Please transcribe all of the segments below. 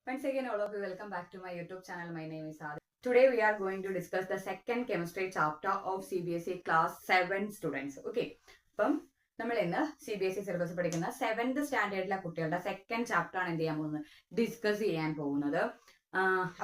Once again, all of you, welcome back to my YouTube channel. My name is Adi. Today, we are going to discuss the second chemistry chapter of CBSE class 7 students. Okay. അപ്പം നമ്മൾ ഇന്ന് CBSE syllabus പഠിക്കുന്ന 7th സ്റ്റാൻഡേർഡിലെ കുട്ടികളുടെ second chapter ആണ് എന്ത് ചെയ്യാൻ പോകുന്നത്, discuss ചെയ്യാൻ പോകുന്നത്.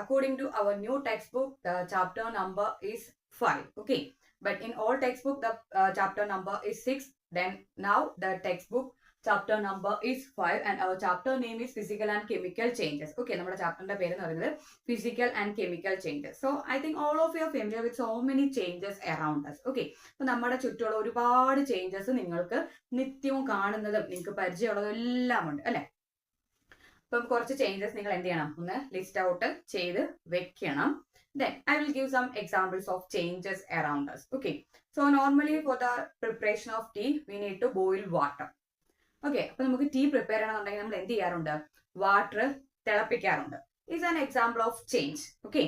According to our new text book, the chapter number is 5. Okay. But in all textbook, the chapter number is 6. Then now the textbook chapter number is 5 and our chapter name is physical and chemical changes. Okay, നമ്മുടെ ചാപ്റ്ററിന്റെ പേര് എന്ന് പറയുന്നത് physical and chemical changes. So I think all of you are familiar with so many changes around us. Okay, അപ്പൊ നമ്മുടെ ചുറ്റുമുള്ള ഒരുപാട് changes നിങ്ങൾക്ക് നിത്യവും കാണുന്നതും നിങ്ങൾക്ക് പരിചയമുള്ളതും എല്ലാം ഉണ്ട് അല്ലെ. അപ്പം കുറച്ച് ചേഞ്ചസ് നിങ്ങൾ എന്ത് ചെയ്യണം, ഒന്ന് ലിസ്റ്റ് ഔട്ട് ചെയ്ത് വെക്കണം. Then I will give some examples of changes around us. Okay, so normally for the preparation of tea we need to boil water. Okay, അപ്പൊ നമുക്ക് ടീ പ്രിപ്പയർ ചെയ്യണമെന്നുണ്ടെങ്കിൽ നമ്മൾ എന്ത് ചെയ്യാറുണ്ട്, വാട്ടർ തിളപ്പിക്കാറുണ്ട്. Is an example of change. Okay,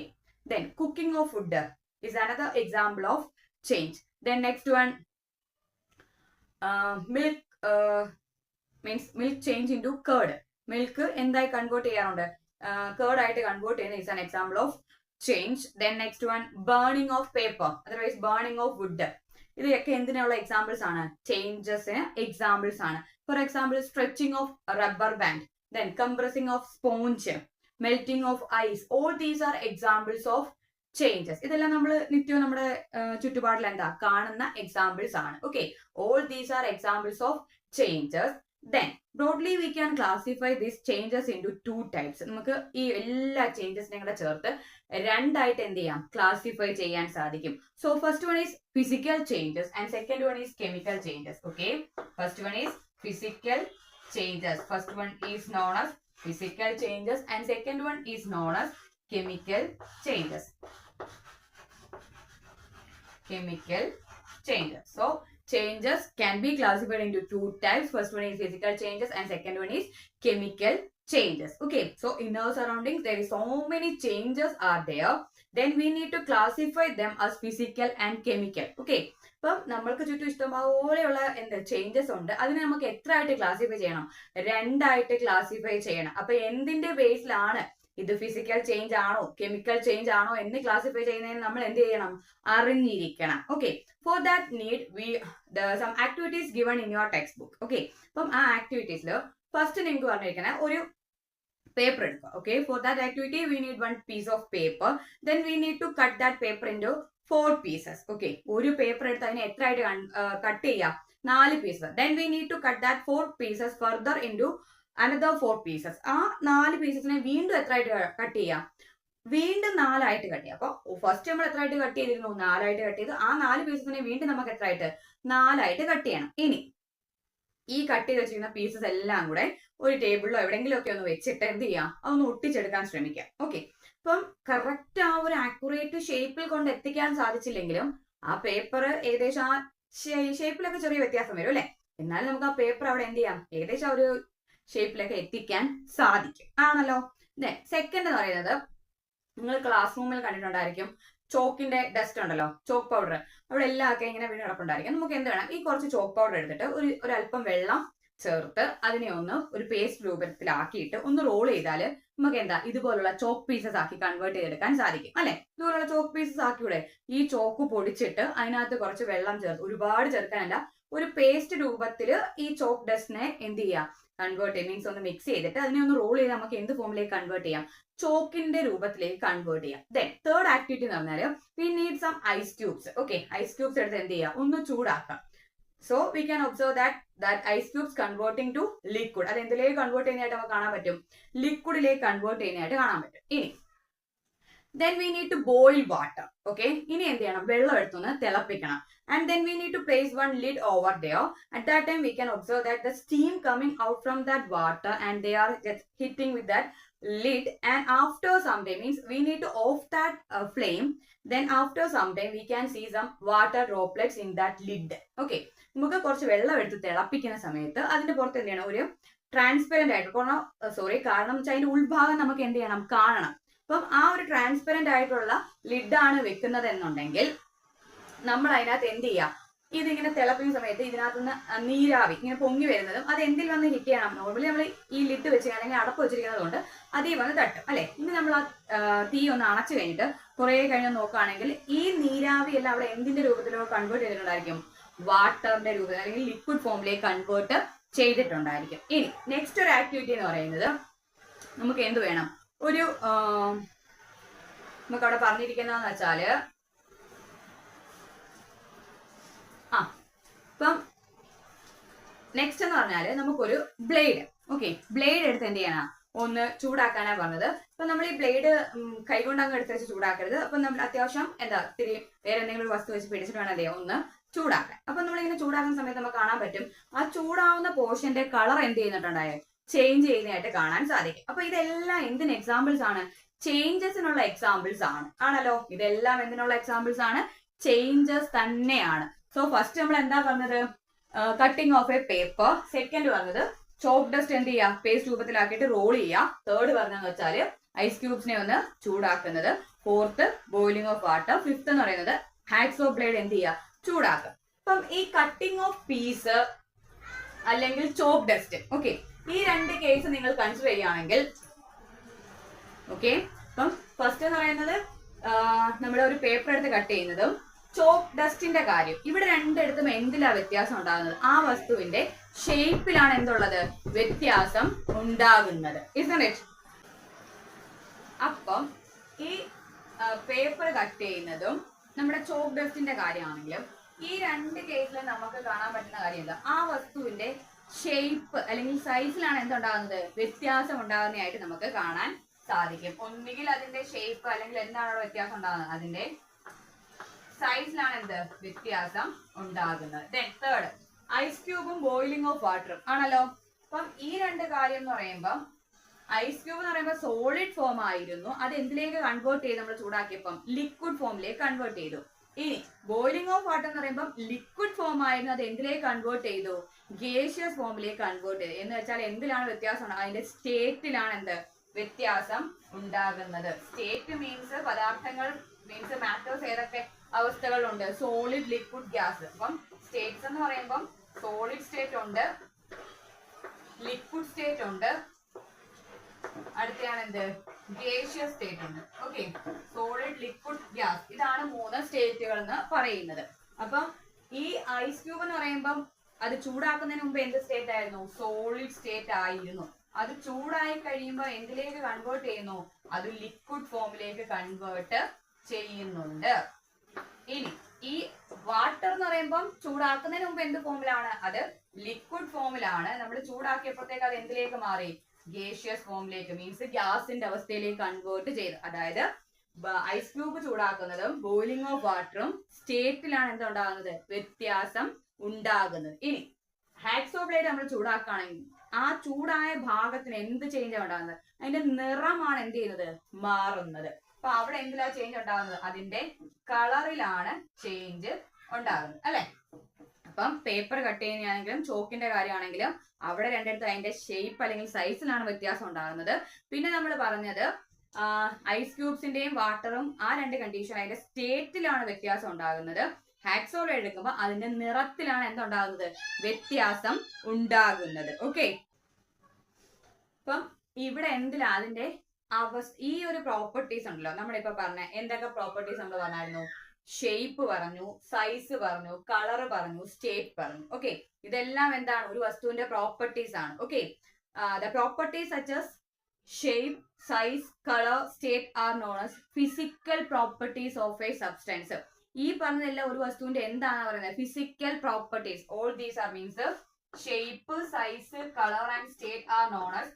then cooking of food is another example of change. Then next one, milk means milk change into curd. Milk എന്തായി convert ചെയ്യാറുണ്ട്, curd ആയിട്ട് convert ചെയ്യുന്ന is an example of change. Then next one, burning of paper, otherwise burning of wood. ഇതൊക്കെ എന്തിനുള്ള examples ആണ്, ചേഞ്ചസിന് examples ആണ്. Four example, stretching of rubber band, then compressing of sponge, melting of ice. All these are examples of changes. ഇതെല്ലാം നമ്മൾ നിത്യവും നമ്മുടെ ചുറ്റുപാടിൽ എന്താ കാണുന്ന എക്സാമ്പിൾസ് ആണ്. Okay, all these are examples of changes. Then broadly we can classify these changes into two types. നമുക്ക് ഈ എല്ലാ ചേഞ്ചസിനെ കൂടെ ചേർത്ത് രണ്ടായിട്ട് എന്ത് ചെയ്യാം, ക്ലാസിഫൈ ചെയ്യാൻ സാധിക്കും. So first one is physical changes and second one is chemical changes. Okay, first one is physical changes. First one is known as physical changes and second one is known as chemical changes. Chemical changes. So changes can be classified into two types. First one is physical changes and second one is chemical changes. Okay, so in our surroundings there is so many changes are there. Then we need to classify them as physical and chemical. Okay, അപ്പം നമ്മൾക്ക് ചുറ്റും ഇഷ്ടംപോലെയുള്ള എന്ത് changes ഉണ്ട്. അതിനെ നമുക്ക് എത്ര ആയിട്ട് classify ചെയ്യണം, രണ്ടായിട്ട് ക്ലാസിഫൈ ചെയ്യണം. അപ്പൊ എന്തിന്റെ ബേസിലാണ് ഇത് ഫിസിക്കൽ ചേഞ്ച് ആണോ കെമിക്കൽ ചേഞ്ച് ആണോ എന്ന് ക്ലാസിഫൈ ചെയ്യുന്നതിന് നമ്മൾ എന്ത് ചെയ്യണം, അറിഞ്ഞിരിക്കണം. Okay, for that need we some activities given in your text book. Okay, അപ്പം ആ ആക്ടിവിറ്റീസിൽ ഫസ്റ്റ് നിങ്ങൾക്ക് പറഞ്ഞിരിക്കണേ ഒരു പേപ്പർ എടുക്കുക. Okay, for that activity we need one piece of paper. Then we need to cut that paper in to 4 pieces. Okay, ഒരു paper എടുത്ത് അതിനെ എത്ര ആയിട്ട് കട്ട് ചെയ്യാം, 4 pieces. Then we need to cut that 4 pieces further in to another 4 pieces. ആ 4 പീസസിനെ വീണ്ടും എത്ര ആയിട്ട് കട്ട് ചെയ്യാം, വീണ്ടും 4 ആയിട്ട് കട്ട് ചെയ്യാം. അപ്പൊ ഫസ്റ്റ് നമ്മൾ എത്ര ആയിട്ട് കട്ട് ചെയ്തിരുന്നു, 4 ആയിട്ട് കട്ട് ചെയ്തു. ആ 4 പീസസിനെ വീണ്ടും നമുക്ക് എത്ര ആയിട്ട്, 4 ആയിട്ട് കട്ട് ചെയ്യണം. ഇനി ഈ കട്ട് ചെയ്ത് വെച്ചിരിക്കുന്ന പീസസ് എല്ലാം കൂടെ ഒരു ടേബിളിലോ എവിടെയെങ്കിലും ഒക്കെ ഒന്ന് വെച്ചിട്ട് എന്ത് ചെയ്യാം, അതൊന്ന് ഒട്ടിച്ചെടുക്കാൻ ശ്രമിക്കാം. ഓക്കെ, അപ്പം കറക്റ്റ് ആ ഒരു ആക്യുറേറ്റ് ഷേപ്പിൽ കൊണ്ട് എത്തിക്കാൻ സാധിച്ചില്ലെങ്കിലും ആ പേപ്പർ ഏകദേശം ആ ഷേപ്പിലൊക്കെ ചെറിയ വ്യത്യാസം വരും അല്ലെ, എന്നാലും നമുക്ക് ആ പേപ്പർ അവിടെ എന്ത് ചെയ്യാം, ഏകദേശം ആ ഒരു ഷേപ്പിലൊക്കെ എത്തിക്കാൻ സാധിക്കും ആണല്ലോ. സെക്കൻഡ് എന്ന് പറയുന്നത്, നിങ്ങൾ ക്ലാസ് റൂമിൽ കണ്ടിട്ടുണ്ടായിരിക്കും ചോക്കിന്റെ ഡസ്റ്റ് ഉണ്ടല്ലോ, ചോക്ക് പൗഡർ, അവിടെ എല്ലാം ഒക്കെ ഇങ്ങനെ വീണ് കിടപ്പുണ്ടായിരിക്കും. നമുക്ക് എന്ത് വേണം, ഈ കുറച്ച് ചോക്ക് പൗഡർ എടുത്തിട്ട് ഒരു അല്പം വെള്ളം ചേർത്ത് അതിനെ ഒന്ന് ഒരു പേസ്റ്റ് രൂപത്തിലാക്കിയിട്ട് ഒന്ന് റോൾ ചെയ്താൽ നമുക്ക് എന്താ ഇതുപോലുള്ള ചോക്ക് പീസസ് ആക്കി കൺവേർട്ട് ചെയ്തെടുക്കാൻ സാധിക്കും അല്ലെ. ഇതുപോലുള്ള ചോക്ക് പീസസ് ആക്കിയൂടെ, ഈ ചോക്ക് പൊടിച്ചിട്ട് അതിനകത്ത് കുറച്ച് വെള്ളം ചേർത്ത്, ഒരുപാട് ചേർക്കാനല്ല, ഒരു പേസ്റ്റ് രൂപത്തിൽ ഈ ചോക്ക് ഡസ്റ്റിനെ എന്ത് ചെയ്യാം, കൺവേർട്ട് ചെയ്യാം. മീൻസ് ഒന്ന് മിക്സ് ചെയ്തിട്ട് അതിനെ ഒന്ന് റോൾ ചെയ്ത് നമുക്ക് എന്ത് ഫോമിലേക്ക് കൺവേർട്ട് ചെയ്യാം, ചോക്കിന്റെ രൂപത്തിലേക്ക് കൺവേർട്ട് ചെയ്യാം. ദെൻ തേർഡ് ആക്ടിവിറ്റി എന്ന് പറഞ്ഞാൽ we need some ice cubes. Okay, ice cubes എടുത്ത് എന്ത് ചെയ്യാം, ഒന്ന് ചൂടാക്കാം. So we can observe that ice cubes converting to liquid. അത് എന്തിലേക്ക് കൺവേർട്ട് ചെയ്യുന്നതായിട്ട് നമുക്ക് കാണാൻ പറ്റും, ലിക്വിഡിലേക്ക് കൺവേർട്ട് ചെയ്യുന്നതായിട്ട് കാണാൻ പറ്റും. ഇനി then we need to boil water. Okay, ഇനി എന്ത് ചെയ്യണം, വെള്ളം എടുത്തൊന്ന് തിളപ്പിക്കണം. And then we need to place one lid over there. At that time we can observe that the steam coming out from that water and they are just hitting with that lid. And after some time, means we need to off that flame. Then after some time we can see some water droplets in that lid. Okay, നമുക്ക് കുറച്ച് വെള്ളം എടുത്ത് തിളപ്പിക്കുന്ന സമയത്ത് അതിന്റെ പുറത്ത് എന്ത് ചെയ്യണം, ഒരു ട്രാൻസ്പെറന്റ് ആയിട്ട് കാരണം വെച്ചാൽ അതിന്റെ ഉൾഭാഗം നമുക്ക് എന്ത് ചെയ്യണം, കാണണം. അപ്പം ആ ഒരു ട്രാൻസ്പെറന്റ് ആയിട്ടുള്ള ലിഡാണ് വെക്കുന്നത് എന്നുണ്ടെങ്കിൽ നമ്മൾ അതിനകത്ത് എന്ത് ചെയ്യാം, ഇതിങ്ങനെ തിളപ്പിക്കുന്ന സമയത്ത് ഇതിനകത്തുനിന്ന് നീരാവി ഇങ്ങനെ പൊങ്ങി വരുന്നതും അത് എന്തിൽ വന്ന് ഹിറ്റ് ചെയ്യണം? നോർമലി നമ്മൾ ഈ ലിഡ് വെച്ച് അല്ലെങ്കിൽ അടപ്പ് വെച്ചിരിക്കുന്നത് കൊണ്ട് അതിൽ വന്ന് തട്ടും അല്ലെ. ഇനി നമ്മൾ ആ തീ ഒന്ന് അണച്ചു കഴിഞ്ഞിട്ട് കുറെ കഴിഞ്ഞ് നോക്കുകയാണെങ്കിൽ ഈ നീരാവി എല്ലാം അവിടെ എന്തിന്റെ രൂപത്തിലോ കൺവേർട്ട് ചെയ്തിട്ടുണ്ടായിരിക്കും? വാട്ടറിന്റെ രൂപത്തിൽ അല്ലെങ്കിൽ ലിക്വിഡ് ഫോമിലേക്ക് കൺവേർട്ട് ചെയ്തിട്ടുണ്ടായിരിക്കും. ഇനി നെക്സ്റ്റ് ഒരു ആക്ടിവിറ്റി എന്ന് പറയുന്നത് നമുക്ക് എന്ത് വേണം? ഒരു നമുക്ക് അവിടെ പറഞ്ഞിരിക്കുന്നതെന്ന് വെച്ചാല് ഇപ്പം നെക്സ്റ്റ് എന്ന് പറഞ്ഞാല് നമുക്കൊരു ബ്ലേഡ്, ഓക്കെ, ബ്ലേഡ് എടുത്ത് എന്ത് ചെയ്യണം? ഒന്ന് ചൂടാക്കാനാ പറഞ്ഞത്. അപ്പൊ നമ്മൾ ഈ ബ്ലേഡ് കൈകൊണ്ട് അങ്ങ് എടുത്ത് വെച്ച് ചൂടാക്കരുത്. അപ്പൊ നമ്മൾ അത്യാവശ്യം ഇത്തിരി വേറെ എന്തെങ്കിലും ഒരു വസ്തു വെച്ച് പിടിച്ചിട്ട് വേണം അതേ ഒന്ന് ചൂടാക്കാൻ. അപ്പൊ നമ്മളിങ്ങനെ ചൂടാക്കുന്ന സമയത്ത് നമുക്ക് കാണാൻ പറ്റും ആ ചൂടാവുന്ന പോർഷന്റെ കളർ എന്ത് ചെയ്യുന്നുണ്ടായോ? ചേഞ്ച് ചെയ്യുന്നതായിട്ട് കാണാൻ സാധിക്കും. അപ്പൊ ഇതെല്ലാം എന്തിന് എക്സാമ്പിൾസ് ആണ്? ചേഞ്ചസിനുള്ള എക്സാമ്പിൾസ് ആണല്ലോ. ഇതെല്ലാം എന്തിനുള്ള എക്സാമ്പിൾസ് ആണ്? ചേഞ്ചസ് തന്നെയാണ്. സോ ഫസ്റ്റ് നമ്മൾ എന്താ പറഞ്ഞത്? Cutting of a paper. Second പറഞ്ഞത് ചോക്ക് ഡസ്റ്റ് എന്ത് ചെയ്യുക? പേസ്റ്റ് രൂപത്തിലാക്കിയിട്ട് റോൾ ചെയ്യുക. തേർഡ് പറഞ്ഞതെന്ന് വെച്ചാല് ഐസ് ക്യൂബ്സിനെ ഒന്ന് ചൂടാക്കുന്നത്. Fourth boiling of water. Fifth എന്ന് പറയുന്നത് ഹാക്സോ ബ്ലേഡ് എന്ത് ചെയ്യുക? ചൂടാക്കുക. അപ്പം ഈ കട്ടിങ് ഓഫ് പീസ് അല്ലെങ്കിൽ ചോക്ക് ഡസ്റ്റ്, ഓക്കെ, ഈ രണ്ട് കേസ് നിങ്ങൾ കൺസിഡർ ചെയ്യുകയാണെങ്കിൽ, ഓക്കെ, അപ്പം ഫസ്റ്റ് എന്ന് പറയുന്നത് നമ്മുടെ ഒരു പേപ്പർ എടുത്ത് കട്ട് ചെയ്യുന്നതും ചോക്ക് ഡസ്റ്റിന്റെ കാര്യം. ഇവിടെ രണ്ടിടത്തും എന്തിലാ വ്യത്യാസം ഉണ്ടാകുന്നത്? ആ വസ്തുവിന്റെ ഷേപ്പിലാണ് എന്തുള്ളത്? വ്യത്യാസം ഉണ്ടാകുന്നത്. Isn't it? അപ്പം ഈ പേപ്പർ കട്ട് ചെയ്യുന്നതും നമ്മുടെ ചോക്ക് ഡസ്റ്റിന്റെ കാര്യമാണെങ്കിലും ഈ രണ്ട് കേസിലും നമുക്ക് കാണാൻ പറ്റുന്ന കാര്യം എന്താ? ആ വസ്തുവിന്റെ ഷേപ്പ് അല്ലെങ്കിൽ സൈസിലാണ് എന്തുണ്ടാകുന്നത്? വ്യത്യാസം ഉണ്ടാകുന്നതായിട്ട് നമുക്ക് കാണാൻ സാധിക്കും. ഒന്നുകിൽ അതിന്റെ ഷേപ്പ് അല്ലെങ്കിൽ എന്താണോ വ്യത്യാസം ഉണ്ടാകുന്നത്? അതിന്റെ സൈസിലാണ് എന്ത് വ്യത്യാസം ഉണ്ടാകുന്നത്. ദെൻ തേർഡ് ഐസ് ക്യൂബും ബോയിലിംഗ് ഓഫ് വാട്ടറും ആണല്ലോ. അപ്പം ഈ രണ്ട് കാര്യം എന്ന് പറയുമ്പം ഐസ് ക്യൂബ് എന്ന് പറയുമ്പോൾ സോളിഡ് ഫോം ആയിരുന്നു. അത് എന്തിലേക്ക് കൺവേർട്ട് ചെയ്ത് നമ്മൾ ചൂടാക്കിയപ്പം? ലിക്വിഡ് ഫോമിലേക്ക് കൺവേർട്ട് ചെയ്തു. ഇനി ബോയിലിംഗ് ഓഫ് വാട്ടർ എന്ന് പറയുമ്പോൾ ലിക്വിഡ് ഫോം ആയിരുന്നു. അത് എന്തിലേക്ക് കൺവേർട്ട് ചെയ്തു? ഗേഷ്യസ് ഫോമിലേക്ക് കൺവേർട്ട് ചെയ്തു. എന്ന് വെച്ചാൽ എന്തിലാണ് വ്യത്യാസം? അതിന്റെ സ്റ്റേറ്റിലാണ് എന്ത് വ്യത്യാസം ഉണ്ടാകുന്നത്. സ്റ്റേറ്റ് മീൻസ് പദാർത്ഥങ്ങൾ മീൻസ് മാറ്റേഴ്സ് ഏതൊക്കെ അവസ്ഥകളുണ്ട്? Solid, liquid, gas. അപ്പം സ്റ്റേറ്റ്സ് എന്ന് പറയുമ്പം സോളിഡ് സ്റ്റേറ്റ് ഉണ്ട്, ലിക്വിഡ് സ്റ്റേറ്റ് ഉണ്ട്, അടുത്തയാണ് എന്ത്? ഗേഷ്യസ് സ്റ്റേറ്റ് ഉണ്ട്. ഓക്കെ, സോളിഡ്, ലിക്വിഡ്, ഗ്യാസ്, ഇതാണ് 3 സ്റ്റേറ്റുകൾ എന്ന് പറയുന്നത്. അപ്പം ഈ ഐസ് ക്യൂബ് എന്ന് പറയുമ്പം അത് ചൂടാക്കുന്നതിന് മുമ്പ് എന്ത് സ്റ്റേറ്റ് ആയിരുന്നു? സോളിഡ് സ്റ്റേറ്റ് ആയിരുന്നു. അത് ചൂടായി കഴിയുമ്പോൾ എന്തിലേക്ക് കൺവേർട്ട് ചെയ്യുന്നു? അത് ലിക്വിഡ് ഫോമിലേക്ക് കൺവേർട്ട് ചെയ്യുന്നുണ്ട്. ഇനി ഈ വാട്ടർ എന്ന് പറയുമ്പം ചൂടാക്കുന്നതിന് മുമ്പ് എന്ത് ഫോമിലാണ്? അത് ലിക്വിഡ് ഫോമിലാണ്. നമ്മൾ ചൂടാക്കിയപ്പോഴത്തേക്ക് അത് എന്തിലേക്ക് മാറി? ഗേഷ്യസ് ഫോമിലേക്ക്, മീൻസ് ഗ്യാസിന്റെ അവസ്ഥയിലേക്ക് കൺവേർട്ട് ചെയ്ത്. അതായത് ഐസ് ക്യൂബ് ചൂടാക്കുന്നതും ബോയിലിംഗ് ഓഫ് വാട്ടറും സ്റ്റേറ്റിലാണ് എന്തുണ്ടാകുന്നത്? വ്യത്യാസം ഉണ്ടാകുന്നത്. ഇനി ഹാക്സോ ബ്ലേഡ് നമ്മൾ ചൂടാക്കുകയാണെങ്കിൽ ആ ചൂടായ ഭാഗത്തിന് എന്ത് ചേഞ്ച് ഉണ്ടാകുന്നത്? അതിന്റെ നിറമാണ് എന്ത് ചെയ്യുന്നത്? മാറുന്നത്. അപ്പൊ അവിടെ എന്തിലാ ചേഞ്ച് ഉണ്ടാകുന്നത്? അതിന്റെ കളറിലാണ് ചേഞ്ച് ഉണ്ടാകുന്നത് അല്ലെ. അപ്പം പേപ്പർ കട്ട് ചെയ്യുന്നതാണെങ്കിലും ചോക്കിന്റെ കാര്യമാണെങ്കിലും അവിടെ രണ്ടിടത്തും അതിന്റെ ഷേപ്പ് അല്ലെങ്കിൽ സൈസിലാണ് വ്യത്യാസം ഉണ്ടാകുന്നത്. പിന്നെ നമ്മൾ പറഞ്ഞത് ഐസ് ക്യൂബ്സിന്റെയും വാട്ടറും ആ രണ്ട് കണ്ടീഷൻ അതിന്റെ സ്റ്റേറ്റിലാണ് വ്യത്യാസം ഉണ്ടാകുന്നത്. ഹാക്സോ ബ്ലേഡ് എടുക്കുമ്പോൾ അതിന്റെ നിറത്തിലാണ് എന്തുണ്ടാകുന്നത്? വ്യത്യാസം ഉണ്ടാകുന്നത്. ഓക്കെ, അപ്പം ഇവിടെ എന്തിലാ അതിന്റെ ഈ ഒരു പ്രോപ്പർട്ടീസ് ഉണ്ടല്ലോ നമ്മളിപ്പോ പറഞ്ഞ എന്തൊക്കെ പ്രോപ്പർട്ടീസ് നമ്മൾ പറഞ്ഞായിരുന്നു? ഷേപ്പ് പറഞ്ഞു, സൈസ് പറഞ്ഞു, കളർ പറഞ്ഞു, സ്റ്റേറ്റ് പറഞ്ഞു. ഓക്കെ, ഇതെല്ലാം എന്താണ്? ഒരു വസ്തുവിന്റെ പ്രോപ്പർട്ടീസ് ആണ്. Okay, the properties such as shape, size, colour, state are known as physical properties of a substance. ഈ പറഞ്ഞതെല്ലാം ഒരു വസ്തുവിന്റെ എന്താണ് പറയുന്നത്? Physical properties. All these are means shape, size, colour and state are known as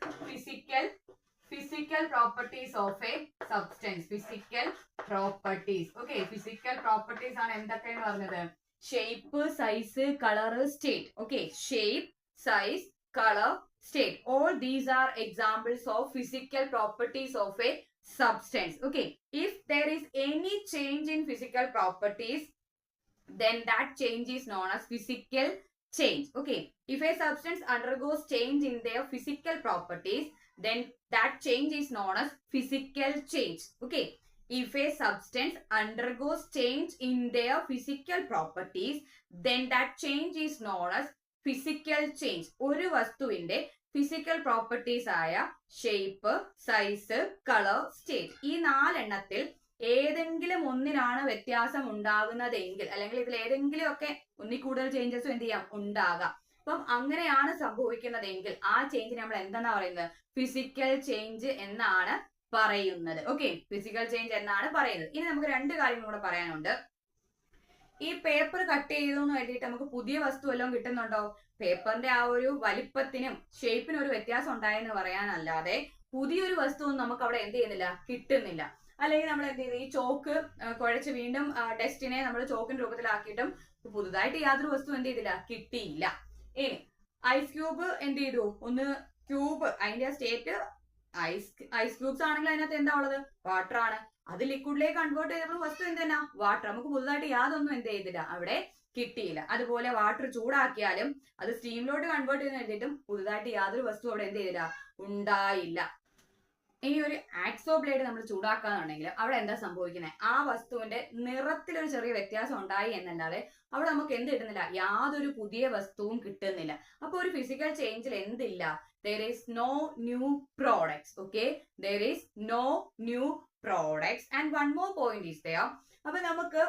physical properties of a substance. Physical properties. Okay, physical properties ആണ് എന്തൊക്കെയാണ് പറഞ്ഞത്? Shape, size, colour, state. Okay, shape, size, colour, state. All these are examples of physical properties of a substance. Okay, if there is any change in physical properties, then that change is known as physical change. Okay, if a substance undergoes change in their physical properties, then that change is known as physical change. Okay, if a substance undergoes change in their physical properties, then that change is known as physical change. ഒരു വസ്തുവിന്റെ physical properties ആയ shape, size, colour, state, ഈ 4 എണ്ണത്തിൽ ഏതെങ്കിലും ഒന്നിനാണ് വ്യത്യാസം ഉണ്ടാകുന്നതെങ്കിൽ, അല്ലെങ്കിൽ ഇതിൽ ഏതെങ്കിലും ഒക്കെ ഒന്നിൽ കൂടുതൽ ചേഞ്ചസും എന്ത് ചെയ്യാം, ഉണ്ടാകാം. അപ്പം അങ്ങനെയാണ് സംഭവിക്കുന്നതെങ്കിൽ ആ ചേഞ്ച് നമ്മൾ എന്താ പറയുന്നത്, ഫിസിക്കൽ ചേഞ്ച് എന്നാണ് പറയുന്നത്. ഓക്കെ, ഫിസിക്കൽ ചേഞ്ച് എന്നാണ് പറയുന്നത്. ഇനി നമുക്ക് 2 കാര്യങ്ങൾ കൂടെ പറയാനുണ്ട്. ഈ പേപ്പർ കട്ട് ചെയ്തു എന്ന് കരുതിയിട്ട് നമുക്ക് പുതിയ വസ്തു വല്ലതും കിട്ടുന്നുണ്ടോ? പേപ്പറിന്റെ ആ ഒരു വലിപ്പത്തിനും ഷേപ്പിനും ഒരു വ്യത്യാസം ഉണ്ടായെന്ന് പറയാനല്ലാതെ പുതിയൊരു വസ്തുവും നമുക്ക് അവിടെ എന്ത് ചെയ്യുന്നില്ല, കിട്ടുന്നില്ല. അല്ലെങ്കിൽ നമ്മൾ എന്ത് ചെയ്തു, ഈ ചോക്ക് കുഴച്ച് വീണ്ടും ടെസ്റ്റിനെ നമ്മൾ ചോക്കിന്റെ രൂപത്തിലാക്കിയിട്ടും പുതുതായിട്ട് യാതൊരു വസ്തു എന്ത് ചെയ്തില്ല, കിട്ടിയില്ല. ഇനി ഐസ് ക്യൂബ് എന്ത് ചെയ്തു, ഒന്ന് ക്യൂബ്, അതിന്റെ സ്റ്റേറ്റ് ഐസ് ക്യൂബ്സ് ആണെങ്കിൽ അതിനകത്ത് എന്താ ഉള്ളത്, വാട്ടർ ആണ്. അത് ലിക്വിഡിലേക്ക് കൺവേർട്ട് ചെയ്തപ്പോൾ വസ്തു എന്തെന്നാ, വാട്ടർ. നമുക്ക് പുതുതായിട്ട് യാതൊന്നും എന്ത് ചെയ്തില്ല, അവിടെ കിട്ടിയില്ല. അതുപോലെ വാട്ടർ ചൂടാക്കിയാലും അത് സ്റ്റീമിലോട്ട് കൺവേർട്ട് ചെയ്ത് എഴുതിയിട്ടും പുതുതായിട്ട് യാതൊരു വസ്തു അവിടെ എന്ത് ചെയ്തില്ല, ഉണ്ടായില്ല. ഇനി ഒരു ആക്സോ ബ്ലേഡ് നമ്മൾ ചൂടാക്കാന്നുണ്ടെങ്കിൽ അവിടെ എന്താ സംഭവിക്കുന്നത്, ആ വസ്തുവിന്റെ നിറത്തിലൊരു ചെറിയ വ്യത്യാസം ഉണ്ടായി എന്നല്ലാതെ അവിടെ നമുക്ക് എന്ത് കിട്ടുന്നില്ല, യാതൊരു പുതിയ വസ്തുവും കിട്ടുന്നില്ല. അപ്പൊ ഒരു ഫിസിക്കൽ ചേഞ്ചിൽ എന്തില്ല, there is no new products. Okay, there is no new products. And one more point is there. അപ്പൊ നമുക്ക്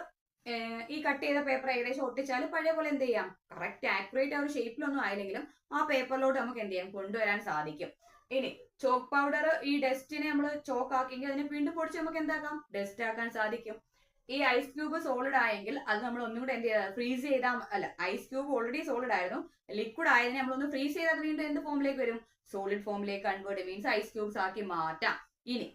ഈ കട്ട് ചെയ്ത പേപ്പർ ഏകദേശം ഒട്ടിച്ചാൽ പഴയ പോലെ എന്ത് ചെയ്യാം, കറക്റ്റ് ആക്യുറേറ്റ് ആ ഒരു ഷേപ്പിലൊന്നും ആയില്ലെങ്കിലും ആ പേപ്പറിലോട്ട് നമുക്ക് എന്ത് ചെയ്യാം, കൊണ്ടുവരാൻ സാധിക്കും. ഇനി ചോക്ക് പൗഡർ ഈ ഡസ്റ്റിനെ നമ്മൾ ചോക്ക് ആക്കിയെങ്കിൽ അതിനെ വീണ്ടും പൊടിച്ച് നമുക്ക് എന്താക്കാം, ഡസ്റ്റ് ആക്കാൻ സാധിക്കും. ഈ ഐസ് ക്യൂബ് സോളിഡ് ആയെങ്കിൽ അത് നമ്മൾ ഒന്നും കൂടെ എന്ത് ചെയ്താൽ, ഫ്രീസ് ചെയ്താൽ, അല്ല ഐസ് ക്യൂബ് ഓൾറെഡി സോളിഡ് ആയിരുന്നു, ലിക്വിഡ് ആയതിനെ നമ്മളൊന്ന് ഫ്രീസ് ചെയ്താൽ വീണ്ടും എന്ത് ഫോമിലേക്ക് വരും, സോളിഡ് ഫോമിലേക്ക് കൺവേർട്ട്, മീൻസ് ഐസ് ക്യൂബ്സ് ആക്കി മാറ്റാം. ഇനി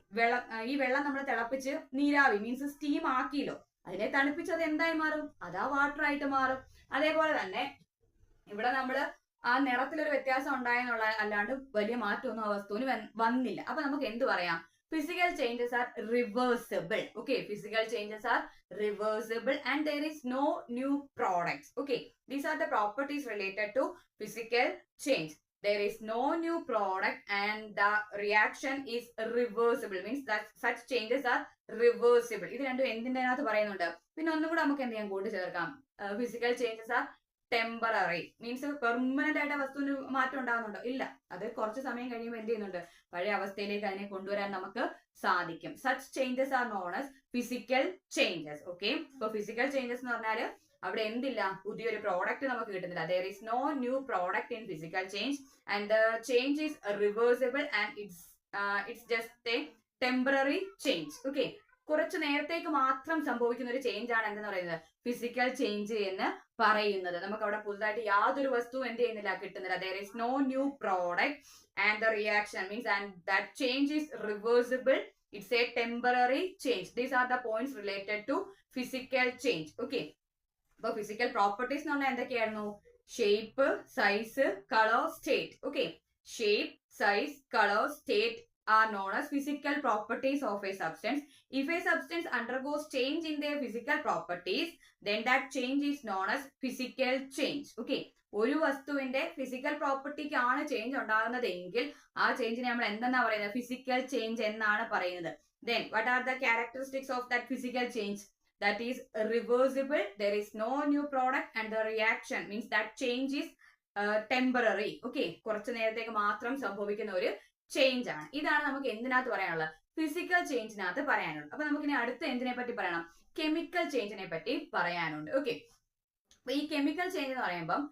ഈ വെള്ളം നമ്മൾ തിളപ്പിച്ച് നീരാവി മീൻസ് സ്റ്റീം ആക്കിയല്ലോ, അതിനെ തണുപ്പിച്ച് അത് എന്തായി മാറും, അതാ വാട്ടർ ആയിട്ട് മാറും. അതേപോലെ തന്നെ ഇവിടെ നമ്മള് ആ നിറത്തിലൊരു വ്യത്യാസം ഉണ്ടായെന്നുള്ള അല്ലാണ്ട് വലിയ മാറ്റമൊന്നും ആ വസ്തുവിന് വന്നില്ല. അപ്പൊ നമുക്ക് എന്ത് പറയാം, physical changes are reversible. Okay, physical changes are reversible and there is no new products. Okay, these are the properties related to physical change. There is no new product and the reaction is reversible, means that such changes are reversible. ഇത് രണ്ടും എന്തിന്റെ അകത്ത് പറയുന്നുണ്ട്. പിന്നെ ഒന്നും കൂടെ നമുക്ക് എന്ത് ചെയ്യാൻ കൂട്ടി ചേർക്കാം, physical changes are temporary, means permanent ആയിട്ട് വസ്തുവിന് മാറ്റം ഉണ്ടാകുന്നുണ്ടോ, ഇല്ല, അത് കുറച്ച് സമയം കഴിയുമ്പോൾ എന്ത് ചെയ്യുന്നുണ്ട്, പഴയ അവസ്ഥയിലേക്ക് അതിനെ കൊണ്ടുവരാൻ നമുക്ക് സാധിക്കും. Such changes are known as physical changes. Okay, ഇപ്പൊ ഫിസിക്കൽ ചേഞ്ചസ് എന്ന് പറഞ്ഞാൽ അവിടെ എന്തില്ല, പുതിയൊരു പ്രോഡക്റ്റ് നമുക്ക് കിട്ടുന്നില്ല. there is no new product in physical change and the change is reversible and it's just a temporary change. Okay, കുറച്ച് നേരത്തേക്ക് മാത്രം സംഭവിക്കുന്ന ഒരു ചേഞ്ച് ആണ് എന്തെന്ന് പറയുന്നത്, ഫിസിക്കൽ ചേഞ്ച് എന്ന് പറയുന്നത്. നമുക്ക് അവിടെ പുതുതായിട്ട് യാതൊരു വസ്തുവും എന്ത് ചെയ്യുന്നില്ല, കിട്ടുന്നില്ല. there is no new product and the reaction means and that change is reversible, it's a temporary change. These are the points related to physical change. Okay, അപ്പൊ ഫിസിക്കൽ പ്രോപ്പർട്ടീസ് എന്ന് പറഞ്ഞാൽ എന്തൊക്കെയായിരുന്നു, shape, size, colour, state. Okay, shape, size, colour, state are known as physical properties of a substance. If a substance undergoes change in their physical properties, then that change is known as physical change. Okay, ഒരു വസ്തുവിന്റെ physical പ്രോപ്പർട്ടിക്കാണ് change ഉണ്ടാകുന്നതെങ്കിൽ ആ ചേഞ്ചിനെ നമ്മൾ എന്തെന്നാ പറയുന്നത്, physical change എന്നാണ് പറയുന്നത്. Then what are the characteristics of that physical change? That is reversible, there is no new product and the reaction means that change is temporary. Okay, കുറച്ച് നേരത്തേക്ക് മാത്രം സംഭവിക്കുന്ന ഒരു ചേഞ്ച് ആണ്. ഇതാണ് നമുക്ക് എന്തിനകത്ത് പറയാനുള്ളത്, ഫിസിക്കൽ ചേഞ്ചിനകത്ത് പറയാനുള്ളത്. അപ്പൊ നമുക്ക് ഇനി അടുത്ത എന്തിനെ പറ്റി പറയണം, കെമിക്കൽ ചേഞ്ചിനെ പറ്റി പറയാനുണ്ട്. ഓക്കെ, അപ്പൊ ഈ കെമിക്കൽ ചേഞ്ച് എന്ന് പറയുമ്പം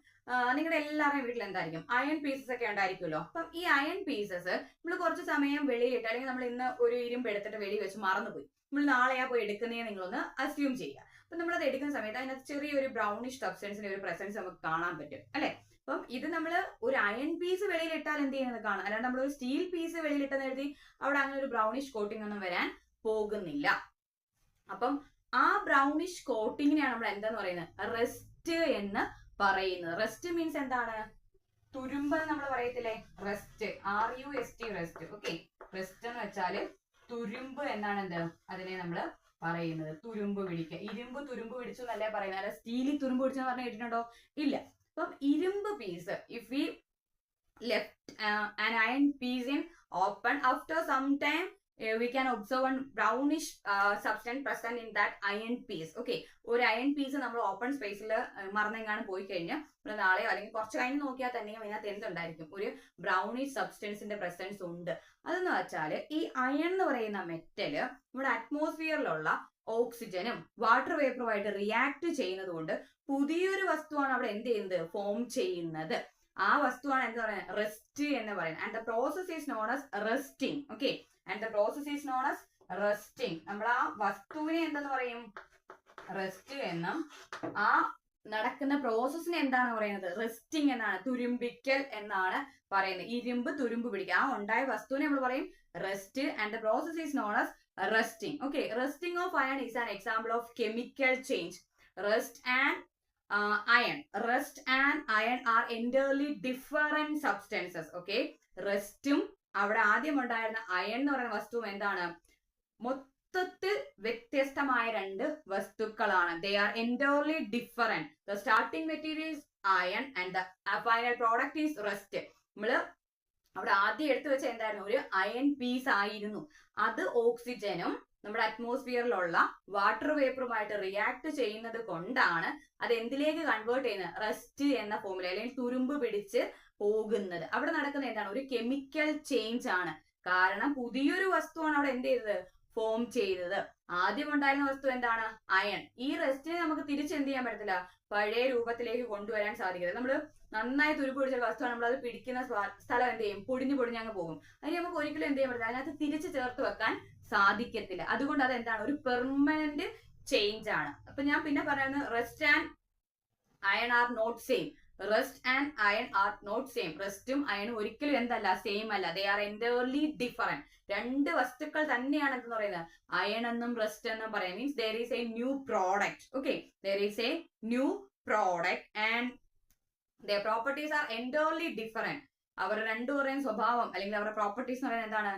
നിങ്ങളുടെ എല്ലാവരുടെയും വീട്ടിൽ എന്തായിരിക്കും, അയൺ പീസസ് ഒക്കെ ഉണ്ടായിരിക്കുമല്ലോ. അപ്പം ഈ അയൺ പീസസ് നമ്മൾ കുറച്ച് സമയം വെളിയിട്ട്, അല്ലെങ്കിൽ നമ്മൾ ഇന്ന് ഒരു ഇരുമ്പ് എടുത്തിട്ട് വെളി വെച്ച് മറന്നുപോയി, നമ്മൾ നാളെയാ പോയി എടുക്കുന്നേ നിങ്ങളൊന്ന് അസ്യൂം ചെയ്യുക. അപ്പൊ നമ്മളത് എടുക്കുന്ന സമയത്ത് അതിനകത്ത് ചെറിയൊരു ബ്രൗണിഷ് സബ്സ്റ്റൻസിന്റെ ഒരു പ്രസൻസ് നമുക്ക് കാണാൻ പറ്റും, അല്ലെ. അപ്പം ഇത് നമ്മൾ ഒരു അയൺ പീസ് വെളിയിലിട്ടാൽ എന്ത് ചെയ്യുന്നത് കാണാം, അല്ലാണ്ട് നമ്മൾ ഒരു സ്റ്റീൽ പീസ് വെളിയിലിട്ടെന്ന് എഴുതി അവിടെ അങ്ങനെ ഒരു ബ്രൗണിഷ് കോട്ടിംഗ് ഒന്നും വരാൻ പോകുന്നില്ല. അപ്പം ആ ബ്രൗണിഷ് കോട്ടിങ്ങിനെയാണ് നമ്മൾ എന്താന്ന് പറയുന്നത്, റെസ്റ്റ് എന്ന് പറയുന്നത്. റെസ്റ്റ് മീൻസ് എന്താണ്, തുരുമ്പ് നമ്മൾ പറയത്തില്ലേ, rest, RUST, rest. Okay, rest എന്ന് വെച്ചാല് തുരുമ്പ് എന്നാണ് എന്ത് അതിനെ നമ്മൾ പറയുന്നത്, തുരുമ്പ് പിടിക്കുക. ഇരുമ്പ് തുരുമ്പ് പിടിച്ചു എന്നല്ലേ പറയുന്നത്, അല്ല സ്റ്റീലിൽ തുരുമ്പ് പിടിച്ചെന്ന് പറഞ്ഞ് കേട്ടിട്ടുണ്ടോ, ഇല്ല. അപ്പം ഇരുമ്പ് piece, if we left an iron piece in open after some time we can observe one brownish substance present in that iron piece. Okay, ഒരു അയൺ പീസ് നമ്മൾ ഓപ്പൺ സ്പേസിൽ മറന്നെങ്ങാനും പോയി കഴിഞ്ഞാൽ നമ്മൾ നാളെയോ അല്ലെങ്കിൽ കുറച്ച് കഴിഞ്ഞ് നോക്കിയാൽ തന്നെയും അതിനകത്ത് എന്തുണ്ടായിരിക്കും, ഒരു ബ്രൗണിഷ് സബ്സ്റ്റൻസിന്റെ പ്രസൻസ് ഉണ്ട്. അതെന്ന് വെച്ചാൽ ഈ അയൺ എന്ന് പറയുന്ന മെറ്റല് നമ്മുടെ അറ്റ്മോസ്ഫിയറിലുള്ള ഓക്സിജനും വാട്ടർ വേപ്പറുമായിട്ട് റിയാക്ട് ചെയ്യുന്നത് കൊണ്ട് പുതിയൊരു വസ്തുവാണ് അവിടെ എന്ത് ചെയ്യുന്നത്, ഫോം ചെയ്യുന്നത്. ആ വസ്തുവാണ് എന്ത് പറയുന്നത്, റെസ്റ്റ് എന്ന് പറയുന്നത്. And the process is known as resting. Okay, and the process is known as resting. നമ്മൾ ആ വസ്തുവിനെ എന്തെന്ന് പറയും, റെസ്റ്റ് എന്നും ആ നടക്കുന്ന പ്രോസസ്സിനെ എന്താണ് പറയുന്നത്, റെസ്റ്റിംഗ് എന്നാണ്, തുരുമ്പിക്കൽ എന്നാണ് പറയുന്നത്. ഇരുമ്പ് തുരുമ്പ് പിടിക്കുക, ആ ഉണ്ടായ വസ്തുവിനെ നമ്മൾ പറയും rest. And the process is known as resting. Okay, resting of iron is an example of chemical change. Rest and rest and iron are entirely different substances. Okay, റെസ്റ്റും അവിടെ ആദ്യം ഉണ്ടായിരുന്ന അയൺ എന്ന് പറയുന്ന വസ്തുവും എന്താണ്, മൊത്തത്തിൽ വ്യത്യസ്തമായ രണ്ട് വസ്തുക്കളാണ്. they are entirely different. the starting material is iron and the final product is rest. നമ്മള് അവിടെ ആദ്യം എടുത്തു വെച്ച എന്തായിരുന്നു, ഒരു അയൺ പീസ് ആയിരുന്നു. അത് ഓക്സിജനും നമ്മുടെ അറ്റ്മോസ്ഫിയറിലുള്ള വാട്ടർ വേപ്പറുമായിട്ട് റിയാക്ട് ചെയ്യുന്നത് കൊണ്ടാണ് അത് എന്തിലേക്ക് കൺവേർട്ട് ചെയ്യുന്നത്, റെസ്റ്റ് എന്ന ഫോമിൽ അല്ലെങ്കിൽ തുരുമ്പ് പിടിച്ച് പോകുന്നത്. അവിടെ നടക്കുന്ന എന്താണ്, ഒരു കെമിക്കൽ ചേഞ്ച് ആണ്. കാരണം പുതിയൊരു വസ്തുവാണ് അവിടെ എന്ത് ചെയ്തത്, ഫോം ചെയ്തത്. ആദ്യം ഉണ്ടായിരുന്ന വസ്തു എന്താണ്, അയൺ. ഈ റെസ്റ്റിനെ നമുക്ക് തിരിച്ച് എന്ത് ചെയ്യാൻ പറ്റത്തില്ല, പഴയ രൂപത്തിലേക്ക് കൊണ്ടുവരാൻ സാധിക്കില്ല. നമ്മൾ നന്നായി തുരുമ്പ് പിടിച്ച വസ്തുവാണ്, നമ്മൾ അത് പിടിക്കുന്ന സ്ഥലം എന്ത് ചെയ്യും, പൊടിഞ്ഞ് അങ്ങ് പോകും. അതിന് നമുക്ക് ഒരിക്കലും എന്ത് ചെയ്യാൻ പറ്റില്ല, അതിനകത്ത് തിരിച്ച് ചേർത്ത് വെക്കാൻ സാധിക്കത്തില്ല. അതുകൊണ്ട് അത് എന്താണ്, ഒരു പെർമനന്റ് ചേഞ്ച് ആണ്. അപ്പൊ ഞാൻ പിന്നെ പറയുന്നത് rust and iron are not same. Rust and iron are not same. റെസ്റ്റും അയണും ഒരിക്കലും എന്തല്ല, സെയിം അല്ല. They are entirely different. രണ്ട് വസ്തുക്കൾ തന്നെയാണ് എന്ന് പറയുന്നത്. അയൺ എന്നും റെസ്റ്റ് എന്നും പറയാം. Means there is A new product. Okay, there is A new product and their properties are entirely different. അവർ രണ്ടുപേരെയും സ്വഭാവം അല്ലെങ്കിൽ അവരുടെ പ്രോപ്പർട്ടീസ് എന്ന് പറയുന്നത് എന്താണ്,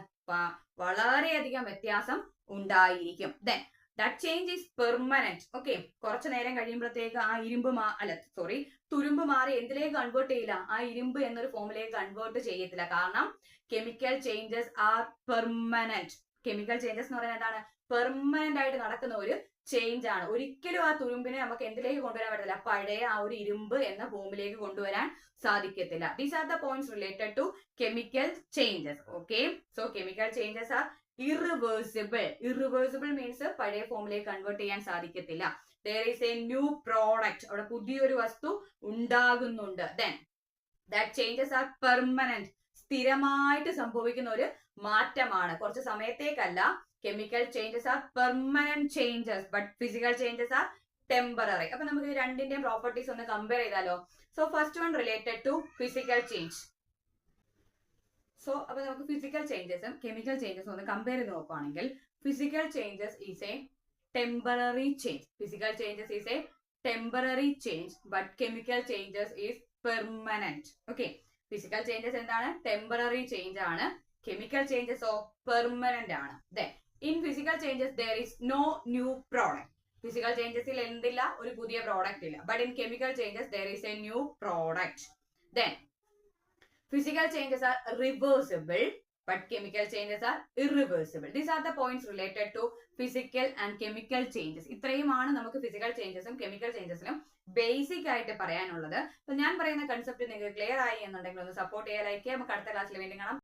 വളരെയധികം വ്യത്യാസം ഉണ്ടായിരിക്കും. then that change is permanent. okay, കുറച്ചു നേരം കഴിയുമ്പോഴത്തേക്ക് ആ തുരുമ്പ് മാറി എന്തിലേക്ക് കൺവേർട്ട് ചെയ്യില്ല, ആ ഇരുമ്പ് എന്നൊരു ഫോമിലേക്ക് കൺവേർട്ട് ചെയ്യത്തില്ല. കാരണം chemical changes R permanent. Chemical changes എന്ന് പറയുന്നത് എന്താണ്, പെർമനന്റ് ആയിട്ട് നടക്കുന്ന ഒരു ചേഞ്ച് ആണ്. ഒരിക്കലും ആ തുരുമ്പിനെ നമുക്ക് എന്തിലേക്ക് കൊണ്ടുവരാൻ പറ്റില്ല, പഴയ ആ ഒരു ഇരുമ്പ് എന്ന ഫോമിലേക്ക് കൊണ്ടുവരാൻ സാധിക്കത്തില്ല. These are the points related to chemical changes. Okay, so chemical changes are irreversible. Irreversible means പഴയ ഫോമിലേക്ക് കൺവേർട്ട് ചെയ്യാൻ സാധിക്കത്തില്ല. there is a new product. അവിടെ പുതിയൊരു വസ്തു ഉണ്ടാകുന്നുണ്ട്. then that changes are permanent. സ്ഥിരമായിട്ട് സംഭവിക്കുന്ന ഒരു മാറ്റമാണ്, കുറച്ച് സമയത്തേക്കല്ല. chemical changes are permanent changes but physical changes are temporary. അപ്പൊ നമുക്ക് ഈ രണ്ടിന്റെയും പ്രോപ്പർട്ടീസ് ഒന്ന് കമ്പയർ ചെയ്താലോ. So first one related to physical change. So അപ്പൊ നമുക്ക് ഫിസിക്കൽ ചേഞ്ചസും കെമിക്കൽ ചേഞ്ചസും ഒന്ന് കമ്പയർ ചെയ്ത് നോക്കുകയാണെങ്കിൽ, physical changes is a temporary change. Physical changes is a temporary change but chemical changes is permanent. Okay, physical changes എന്താണ്, temporary change ആണ്. Chemical changes ഓ permanent ആണ്. In physical changes there is no new product. ഫിസിക്കൽ ചേഞ്ചസിൽ എന്തില്ല, ഒരു പുതിയ product ഇല്ല. But in chemical changes there is a new product. then physical changes are reversible but chemical changes are irreversible. These are the points related to physical and chemical changes. ഇത്രയുമാണ് നമുക്ക് physical ചേഞ്ചസും chemical ചേഞ്ചസിലും basic ആയിട്ട് പറയാനുള്ളത്. അപ്പൊ ഞാൻ പറയുന്ന concept നിങ്ങൾക്ക് clear ആയി എന്നുണ്ടെങ്കിൽ ഒന്ന് സപ്പോർട്ട് ചെയ്യാൻ, ലൈക്ക് ചെയ്യാം. നമുക്ക് അടുത്ത ക്ലാസ്സിൽ വീണ്ടും കാണാം.